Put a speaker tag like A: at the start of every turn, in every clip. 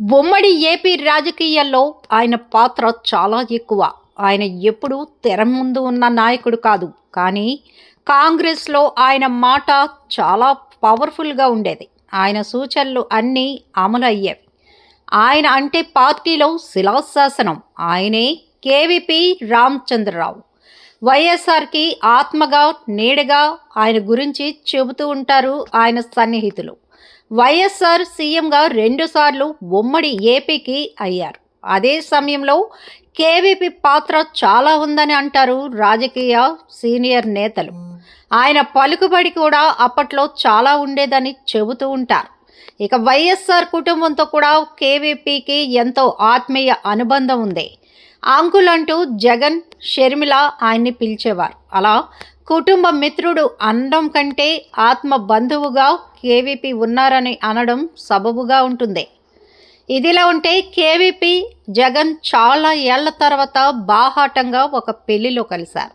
A: ఉమ్మడి ఏపీ రాజకీయాల్లో ఆయన పాత్ర చాలా ఎక్కువ. ఆయన ఎప్పుడూ తెర ముందు ఉన్న నాయకుడు కాదు. కానీ కాంగ్రెస్‌లో ఆయన మాట చాలా పవర్‌ఫుల్‌గా ఉండేది. ఆయన సూచనలు అన్నీ అమలయ్యేవి. ఆయన అంటే పార్టీలో శిలాశాసనం. ఆయనే కేవీపీ రామచంద్రరావు. వైఎస్ఆర్‌కి ఆత్మగా, నీడగా ఆయన గురించి చెబుతూ ఉంటారు ఆయన సన్నిహితులు. వైఎస్ఆర్ సీఎంగా రెండుసార్లు ఉమ్మడి ఏపీకి అయ్యారు. అదే సమయంలో కేవీపీ పాత్ర చాలా ఉందని అంటారు రాజకీయ సీనియర్ నేతలు. ఆయన పలుకుబడి కూడా అప్పట్లో చాలా ఉండేదని చెబుతూ ఉంటారు. ఇక వైఎస్ఆర్ కుటుంబంతో కూడా కేవీపీకి ఎంతో ఆత్మీయ అనుబంధం ఉంది. అంకుల్ అంటూ జగన్, షర్మిల ఆయన్ని పిలిచేవారు. అలా కుటుంబ మిత్రుడు అనడం కంటే ఆత్మ బంధువుగా కేవీపీ ఉన్నారని అనడం సబబుగా ఉంటుంది. ఇదిలా ఉంటే కేవీపీ, జగన్ చాలా ఏళ్ల తర్వాత బాహాటంగా ఒక పెళ్లిలో కలిశారు.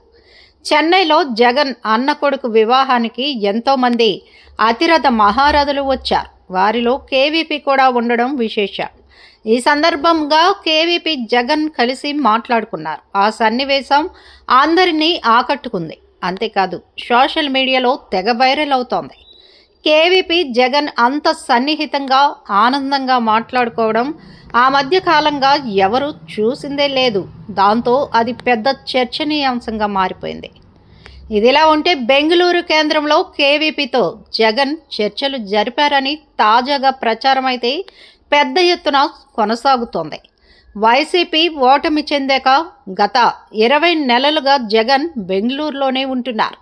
A: చెన్నైలో జగన్ అన్న కొడుకు వివాహానికి ఎంతోమంది అతిరథ మహారథులు వచ్చారు. వారిలో కేవీపీ కూడా ఉండడం విశేషం. ఈ సందర్భంగా కేవీపీ, జగన్ కలిసి మాట్లాడుకున్నారు. ఆ సన్నివేశం అందరినీ ఆకట్టుకుంది. అంతేకాదు సోషల్ మీడియాలో తెగ వైరల్ అవుతోంది. కేవీపీ, జగన్ అంత సన్నిహితంగా, ఆనందంగా మాట్లాడుకోవడం ఆ మధ్య కాలంగా ఎవరు చూసిందే లేదు. దాంతో అది పెద్ద చర్చనీయాంశంగా మారిపోయింది. ఇదిలా ఉంటే బెంగళూరు కేంద్రంలో కేవీపీతో జగన్ చర్చలు జరిపారని తాజాగా ప్రచారం అయితే పెద్ద ఎత్తున కొనసాగుతోంది. వైసీపీ ఓటమి చెందాక గత 20 నెలలుగా జగన్ బెంగళూరులోనే ఉంటున్నారు.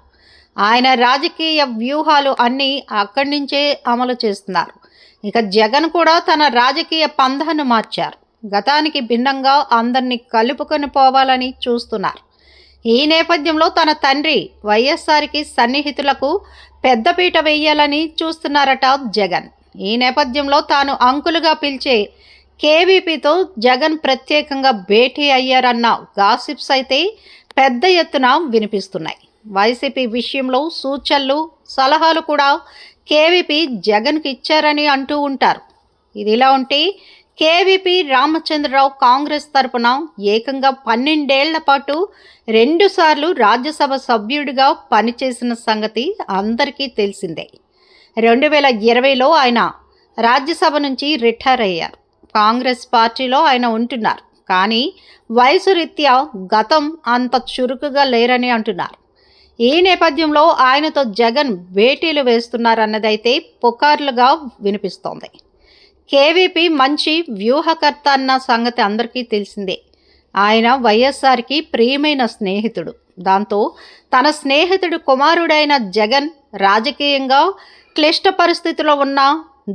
A: ఆయన రాజకీయ వ్యూహాలు అన్నీ అక్కడి నుంచే అమలు చేస్తున్నారు. ఇక జగన్ కూడా తన రాజకీయ పంథాను మార్చారు. గతానికి భిన్నంగా అందరినీ కలుపుకొని పోవాలని చూస్తున్నారు. ఈ నేపథ్యంలో తన తండ్రి వైఎస్ఆర్కి సన్నిహితులకు పెద్దపీట వేయాలని చూస్తున్నారట జగన్. ఈ నేపథ్యంలో తాను అంకులుగా పిలిచే కేవీపీతో జగన్ ప్రత్యేకంగా భేటీ అయ్యారన్న గాసిప్స్ అయితే పెద్ద ఎత్తున వినిపిస్తున్నాయి. వైసీపీ విషయంలో సూచనలు, సలహాలు కూడా కేవీపీ జగన్కి ఇచ్చారని అంటూ ఉంటారు. ఇదిలా ఉంటే కేవీపీ రామచంద్రరావు కాంగ్రెస్ తరపున ఏకంగా 12 ఏళ్ల పాటు 2 సార్లు రాజ్యసభ సభ్యుడిగా పనిచేసిన సంగతి అందరికీ తెలిసిందే. 2020లో ఆయన రాజ్యసభ నుంచి రిటైర్ అయ్యారు. కాంగ్రెస్ పార్టీలో ఆయన ఉంటున్నారు. కానీ వయసు రీత్యా గతం అంత చురుకుగా లేరని అంటున్నారు. ఈ నేపథ్యంలో ఆయనతో జగన్ భేటీలు వేస్తున్నారన్నదైతే పుకార్లుగా వినిపిస్తోంది. కేవీపీ మంచి వ్యూహకర్త అన్న సంగతి అందరికీ తెలిసిందే. ఆయన వైఎస్ఆర్కి ప్రియమైన స్నేహితుడు. దాంతో తన స్నేహితుడు కుమారుడైన జగన్ రాజకీయంగా క్లిష్ట పరిస్థితిలో ఉన్న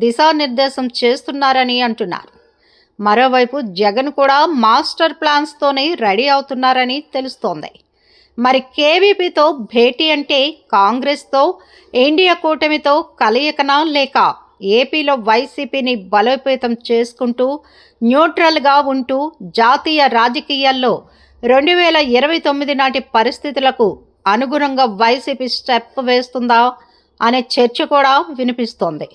A: దిశానిర్దేశం చేస్తున్నారని అంటున్నారు. మరోవైపు జగన్ కూడా మాస్టర్ ప్లాన్స్తోనే రెడీ అవుతున్నారని తెలుస్తోంది. మరి కేవీపీతో భేటీ అంటే కాంగ్రెస్తో, ఇండియా కూటమితో కలయికనా, లేక ఏపీలో వైసీపీని బలోపేతం చేసుకుంటూ న్యూట్రల్గా ఉంటూ జాతీయ రాజకీయాల్లో 2029 నాటి పరిస్థితులకు అనుగుణంగా వైసీపీ స్టెప్ వేస్తుందా అనే చర్చ కూడా వినిపిస్తోంది.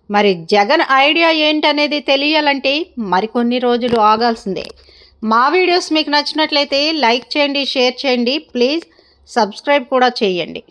A: మరి జగన్ ఐడియా ఏంటనేది తెలియాలంటే మరికొన్ని రోజులు ఆగాల్సిందే. మా వీడియోస్ మీకు నచ్చినట్లయితే లైక్ చేయండి, షేర్ చేయండి, ప్లీజ్ సబ్స్క్రైబ్ కూడా చేయండి.